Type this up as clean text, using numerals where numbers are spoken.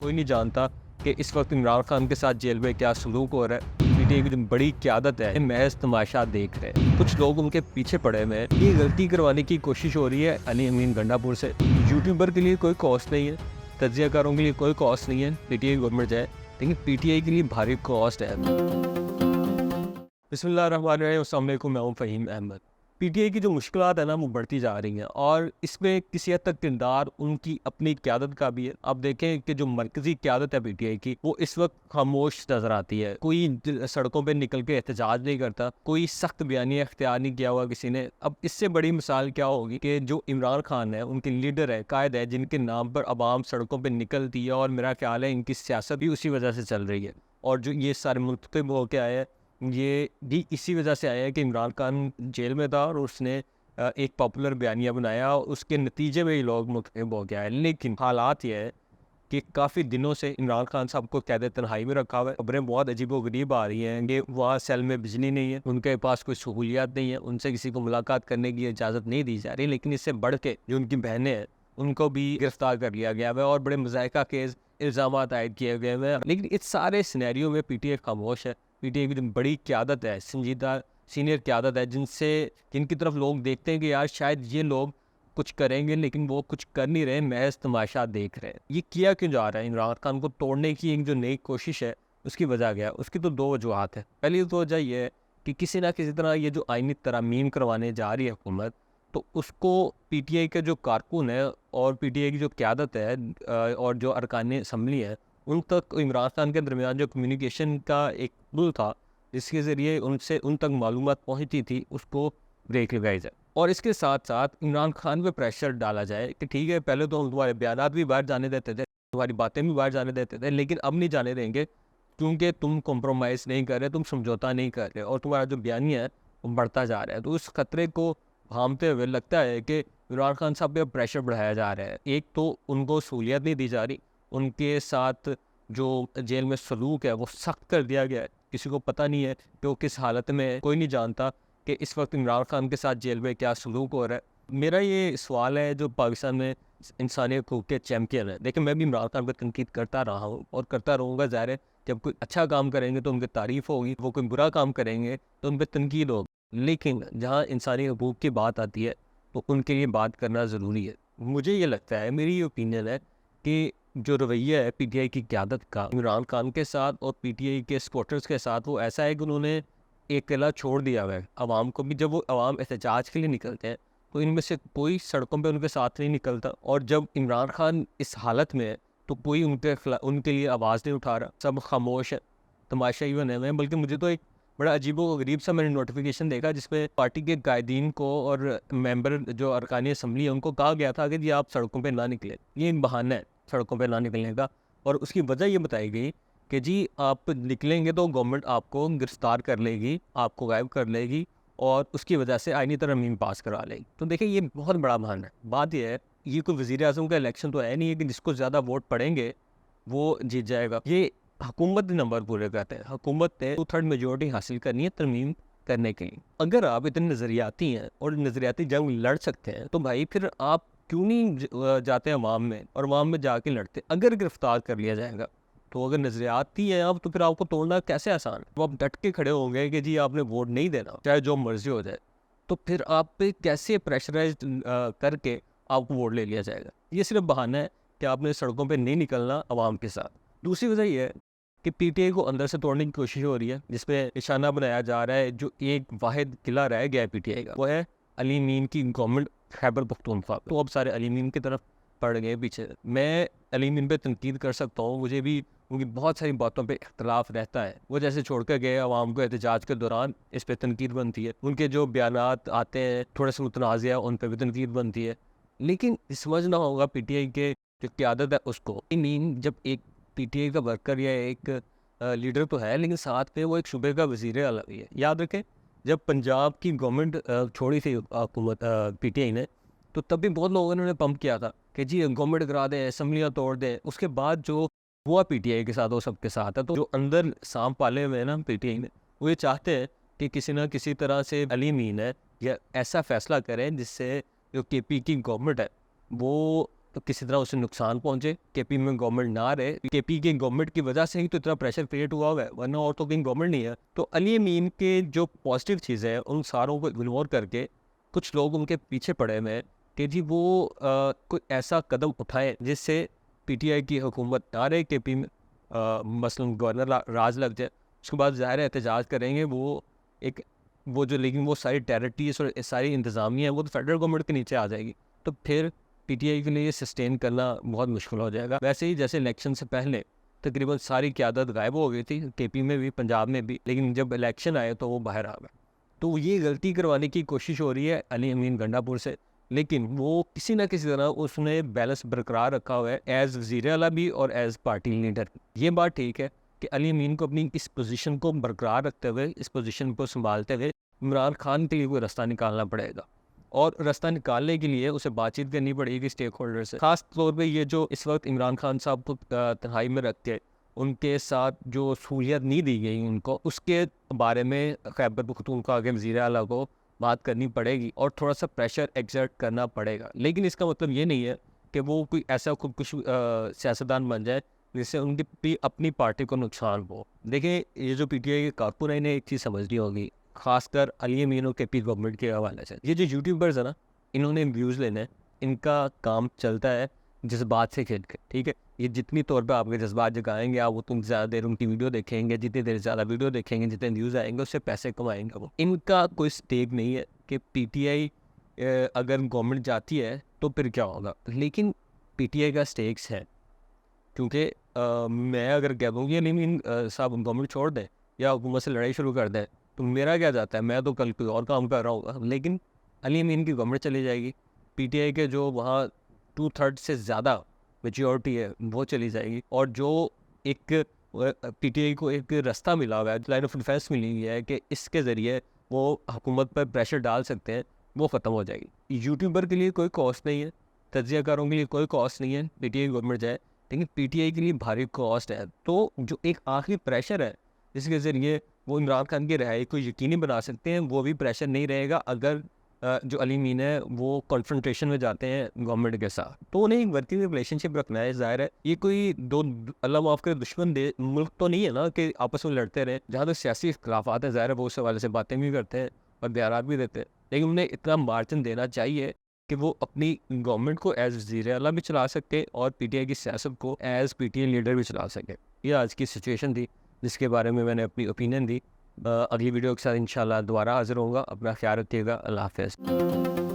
कोई नहीं जानता कि इस वक्त इमरान खान के साथ जेल में क्या सलूक हो रहा है। पीटीआई की जो बड़ी क़यादत है महज तमाशा देख रहे हैं। कुछ लोग उनके पीछे पड़े हुए हैं। ये गलती करवाने की कोशिश हो रही है अली अमीन गंडापुर से। यूट्यूबर के लिए कोई कॉस्ट नहीं है, तज्जियाकारों के लिए कोई कॉस्ट नहीं है पीटीआई गवर्नमेंट जाए, लेकिन पीटीआई के लिए भारी कॉस्ट है। बिस्मिल्लाहिर्रहमानिर्रहीम, अस्सलाम वालेकुम, मैं हूं फ़हीम अहमद। पीटीआई की जो मुश्किलात है ना वो बढ़ती जा रही हैं और इसमें किसी हद तक किरदार उनकी अपनी क़यादत का भी है। आप देखें कि जो मरकज़ी क़यादत है पीटीआई की वो इस वक्त खामोश नज़र आती है। कोई सड़कों पर निकल के एहतजाज नहीं करता, कोई सख्त बयानिया इख्तियार नहीं किया हुआ किसी ने। अब इससे बड़ी मिसाल क्या होगी कि जो इमरान खान है, उनके लीडर है, कायद है, जिनके नाम पर अवाम सड़कों पर निकलती है और मेरा ख्याल है इनकी सियासत भी उसी वजह से चल रही है। और जो ये सारे मुंतखब होकर आए हैं ये भी इसी वजह से आया है कि इमरान खान जेल में था और उसने एक पॉपुलर बयानिया बनाया, उसके नतीजे में ही लोग मुतखिब हो गया है। लेकिन हालात ये है कि काफ़ी दिनों से इमरान खान साहब को कैद तन्हाई में रखा हुआ है। खबरें बहुत अजीबोगरीब आ रही हैं कि वहाँ सेल में बिजली नहीं है, उनके पास कोई सहूलियात नहीं है, उनसे किसी को मुलाकात करने की इजाज़त नहीं दी जा रही। लेकिन इससे बढ़ के जो उनकी बहनें हैं उनको भी गिरफ्तार कर लिया गया है और बड़े मज़ाइका केस इल्ज़ाम आयद किए गए हैं। लेकिन इस सारे सिनेरियो में पीटीआई खामोश है। पीटीआई की जो बड़ी क़यादत है, संजीदा सीनियर क़यादत है, जिनकी तरफ लोग देखते हैं कि यार शायद ये लोग कुछ करेंगे, लेकिन वो कुछ कर नहीं रहे, महज तमाशा देख रहे हैं। ये किया क्यों जा रहा है? इमरान खान को तोड़ने की एक जो नई कोशिश है उसकी वजह क्या है? उसकी तो दो वजूहत है। पहली तो वजह ये है कि किसी ना किसी तरह ये जो आइनी तरमीम करवाने जा रही है हुकूमत, तो उसको पीटीआई के जो कारकुन है और पीटीआई की जो क़यादत है और जो अरकान असम्बली है, उन तक इमरान खान के दरमियान जो कम्युनिकेशन का एक पुल था जिसके ज़रिए उन तक मालूमात पहुँचती थी, उसको ब्रेक लगाई जाए। और इसके साथ साथ इमरान खान पे प्रेशर डाला जाए कि ठीक है, पहले तो हम तुम्हारे बयानात भी बाहर जाने देते थे, तुम्हारी बातें भी बाहर जाने देते थे, लेकिन अब नहीं जाने देंगे क्योंकि तुम कॉम्प्रोमाइज़ नहीं कर रहे, तुम समझौता नहीं कर रहे और तुम्हारा जो बयानिया है वो बढ़ता जा रहा है। तो उस खतरे को भांपते हुए लगता है कि इमरान खान साहब पे प्रेशर बढ़ाया जा रहा है। एक तो उनको सहूलियत नहीं दी जा रही, उनके साथ जो जेल में सलूक है वो सख्त कर दिया गया है। किसी को पता नहीं है कि वो किस हालत में है, कोई नहीं जानता कि इस वक्त इमरान खान के साथ जेल में क्या सलूक हो रहा है। मेरा ये सवाल है, जो पाकिस्तान में इंसानी हकूक़ के चैम्पियन है, देखिए मैं भी इमरान खान पर तनकीद करता रहा हूँ और करता रहूँगा। ज़ाहिर है जब कोई अच्छा काम करेंगे तो उनकी तारीफ़ होगी, वो कोई बुरा काम करेंगे तो उन पर तनकीद होगी। लेकिन जहाँ इंसानी हकूक़ की बात आती है तो उनके लिए बात करना ज़रूरी है। मुझे ये लगता है, मेरी ये ओपिनियन है कि जो रवैया है पीटीआई की क़यादत का इमरान खान के साथ और पीटीआई के सपोर्टर्स के साथ, वो ऐसा है कि उन्होंने एक किला छोड़ दिया हुआ है आवाम को भी। जब वो आवाम एहतजाज के लिए निकलते हैं तो इनमें से कोई सड़कों पे उनके साथ नहीं निकलता, और जब इमरान खान इस हालत में है तो कोई उनके लिए आवाज़ नहीं उठा रहा, सब खामोश है, तमाशाई बने हुए हैं। बल्कि मुझे तो एक बड़ा अजीबोगरीब सा मैंने नोटिफिकेशन देखा जिसमें पार्टी के कायदीन को और मेंबर जो अरकानी असम्बली है उनको कहा गया था कि जी आप सड़कों पर ना निकले। ये एक बहाना है सड़कों पर ना निकलने का, और उसकी वजह ये बताई गई कि जी आप निकलेंगे तो गवर्नमेंट आपको गिरफ्तार कर लेगी, आपको गायब कर लेगी और उसकी वजह से आईनी तरमीम पास करा लेगी। तो देखिए ये बहुत बड़ा बहाना है। बात यह है, ये कोई वज़ीर आज़म का इलेक्शन तो है नहीं है कि जिसको ज़्यादा वोट पड़ेंगे वो जीत जाएगा। ये हुकूमत नंबर पूरे करते हैं। हुकूमत ने 2/3 मेजॉरिटी हासिल करनी है तरमीम करने के लिए। अगर आप इतने नज़रियाती हैं और नज़रियाती जंग लड़ सकते हैं तो भाई फिर आप क्यों नहीं जाते अवाम में और अवाम में जाके लड़ते? अगर गिरफ्तार कर लिया जाएगा तो अगर नज़रियाती हैं आप, तो फिर आपको तोड़ना कैसे आसान है? वो आप डट के खड़े होंगे कि जी आपने वोट नहीं देना, चाहे जो मर्जी हो जाए, तो फिर आप पे कैसे प्रेशराइज करके आपको वोट ले लिया जाएगा? ये सिर्फ बहाना है कि आपने सड़कों पे नहीं निकलना अवाम के साथ। दूसरी वजह यह है कि पीटीआई को अंदर से तोड़ने की कोशिश हो रही है, जिसपे निशाना बनाया जा रहा है। जो एक वाहिद किला रह गया है पीटीआई का, वो है अली मीन की गवर्नमेंट खैबर पख्तूनख्वा। तो अब सारे अली मीन की तरफ पड़ गए पीछे। मैं अली मीन पे तनकीद कर सकता हूँ, मुझे भी उनकी बहुत सारी बातों पे इख्तलाफ रहता है। वो जैसे छोड़ कर गए आवाम को एहतजाज के दौरान, इस पर तनकीद बनती है। उनके जो बयानात आते हैं थोड़े से मुतनाज़, उन पर भी तनकीद बनती है। लेकिन समझना होगा पीटीआई के जो क़यादत है उसको। मीन जब एक पीटीआई का वर्कर या एक लीडर तो है, लेकिन साथ में वो एक सूबे का वज़ीर आला भी है। याद रखें जब पंजाब की गवर्नमेंट छोड़ी थी हुकूमत पीटीआई ने, तो तब भी बहुत लोगों ने पंप किया था कि जी गवर्नमेंट करा दें, असम्बलियाँ तोड़ दें। उसके बाद जो हुआ पीटीआई के साथ वो सबके साथ है। तो जो अंदर सांप पाले हुए हैं ना पीटीआई ने, वो ये चाहते हैं कि किसी ना किसी तरह से अली मीन है या ऐसा फैसला करें जिससे जो केपी की गवर्नमेंट है वो तो किसी तरह उसे नुकसान पहुंचे, केपी में गवर्नमेंट ना रहे। केपी के गवर्नमेंट की वजह से ही तो इतना प्रेशर क्रिएट हुआ है, वरना और तो कहीं गवर्नमेंट नहीं है। तो अली अमीन के जो पॉजिटिव चीज़ें हैं उन सारों को इग्नोर करके कुछ लोग उनके पीछे पड़े हुए हैं कि जी वो कोई ऐसा कदम उठाए जिससे पीटीआई की हुकूमत ना रहे केपी में, मसलन गवर्नर राज लग जाए। उसके बाद ज़ाहिर है एहतजाज करेंगे वो जो, लेकिन वो सारी टेरिटरीज और सारी इंतज़ामिया है वो तो फेडरल गवर्नमेंट के नीचे आ जाएगी। तो फिर पीटीआई के लिए ये सस्टेन करना बहुत मुश्किल हो जाएगा। वैसे ही जैसे इलेक्शन से पहले तकरीबन सारी क़यादत गायब हो गई थी, केपी में भी पंजाब में भी, लेकिन जब इलेक्शन आए तो वो बाहर आ गए। तो ये गलती करवाने की कोशिश हो रही है अली अमीन गंडापुर से, लेकिन वो किसी न किसी तरह उसने बैलेंस बरकरार रखा हुआ है एज़ वज़ीर आला भी और एज़ पार्टी लीडर। ये बात ठीक है कि अली अमीन को अपनी इस पोजीशन को बरकरार रखते हुए, इस पोजीशन को संभालते हुए इमरान खान के लिए कोई रास्ता निकालना पड़ेगा, और रास्ता निकालने के लिए उसे बातचीत करनी पड़ेगी स्टेक होल्डर से। ख़ास तौर पे ये जो इस वक्त इमरान खान साहब को तन्हाई में रखते उनके साथ जो सहूलियत नहीं दी गई उनको, उसके बारे में खैबर पख्तूनख्वा के वज़ीर आला को बात करनी पड़ेगी और थोड़ा सा प्रेशर एक्सर्ट करना पड़ेगा। लेकिन इसका मतलब ये नहीं है कि वो कोई ऐसा खुदकुश सियासतदान बन जाए जिससे उनकी अपनी पार्टी को नुकसान हो। देखिए, ये जो पीटीआई के कारकुन है, इन्हें एक चीज़ समझनी होगी, खासकर अली अमीन और केपी गवर्नमेंट के हवाले से। ये जो यूट्यूबर्स है ना, इन्होंने व्यूज़ लेने हैं, इनका काम चलता है जज्बात से खेल के, ठीक है। ये जितनी तौर पे आपके जज्बात जगाएंगे, आप उतनी ज़्यादा देर उनकी वीडियो देखेंगे, जितनी देर ज़्यादा वीडियो देखेंगे, जितने व्यूज़ आएंगे उससे पैसे कमाएंगे वो। इनका कोई स्टेक नहीं है कि पीटीआई अगर गवर्नमेंट जाती है तो फिर क्या होगा, लेकिन पीटीआई का स्टेक्स है। क्योंकि मैं अगर कह दूँ कि नहीं साहब गवर्नमेंट छोड़ दें या हुकूमत से लड़ाई शुरू कर दें, तो मेरा क्या जाता है, मैं तो कल कोई और काम कर रहा हूँ। लेकिन अली अमीन की गवर्नमेंट चली जाएगी, पीटीआई के जो वहाँ 2/3 से ज़्यादा मेजॉरिटी है वो चली जाएगी, और जो एक पीटीआई को एक रास्ता मिला हुआ है, लाइन ऑफ डिफेंस मिली हुई है कि इसके ज़रिए वो हुकूमत पर प्रेशर डाल सकते हैं, वो ख़त्म हो जाएगी। यूट्यूबर के लिए कोई कॉस्ट नहीं है, तज्जियाकारों के लिए कोई कॉस्ट नहीं है पीटीआई गवर्नमेंट जाए, लेकिन पीटीआई के लिए भारी कॉस्ट है। तो जो एक आखिरी प्रेशर है जिसके ज़रिए वो इमरान खान की रिहाई को यकीनी बना सकते हैं, वो भी प्रेशर नहीं रहेगा अगर जो अली अमीन है वो कॉन्फ्रंटेशन में जाते हैं गवर्नमेंट के साथ। तो उन्हें एक वर्किंग रिलेशनशिप रखना है। ज़ाहिर है ये कोई दो अल्लाह माफ़ करे दुश्मन दे मुल्क तो नहीं है ना कि आपस में लड़ते रहे। जहाँ तक सियासी इख्तलाफात है, ज़ाहिर है वो उस हवाले से बातें भी करते हैं और बयानात भी देते हैं, लेकिन उन्हें इतना मार्जिन देना चाहिए कि वो अपनी गवर्नमेंट को एज़ वज़ीर आला भी चला सके और पीटीआई की सियासत को एज़ पीटीआई लीडर भी चला सके। ये आज की सिचुएशन थी जिसके बारे में मैंने अपनी ओपिनियन दी। अगली वीडियो के साथ इंशाल्लाह दोबारा हाज़िर होऊंगा। अपना ख्याल रखिएगा। अल्लाह हाफ़िज़।